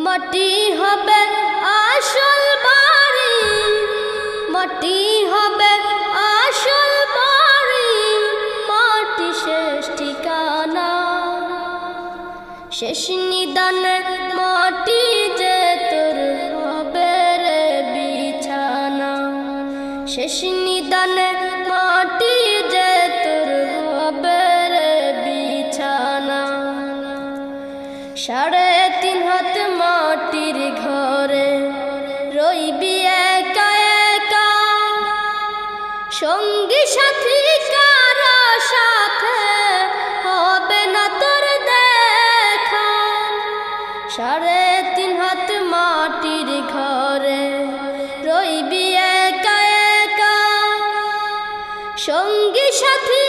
মাটি হবে আসল বাড়ি, মাটি হবে আসল বাড়ি, মাটি শেষ ঠিকানা। শেষ নিদানে মাটি যে তোর হবে রে বিছানা, শেষ নিদানে মাটি যে তোর হবে রে বিছানা। 3.5 হাত মাটির ঘরে রইবি একা একা, সঙ্গী সাথী কারো সাথে হবে না তোর দেখা। 3.5 হাত মাটির ঘরে রইবি একা একা, সঙ্গী সাথী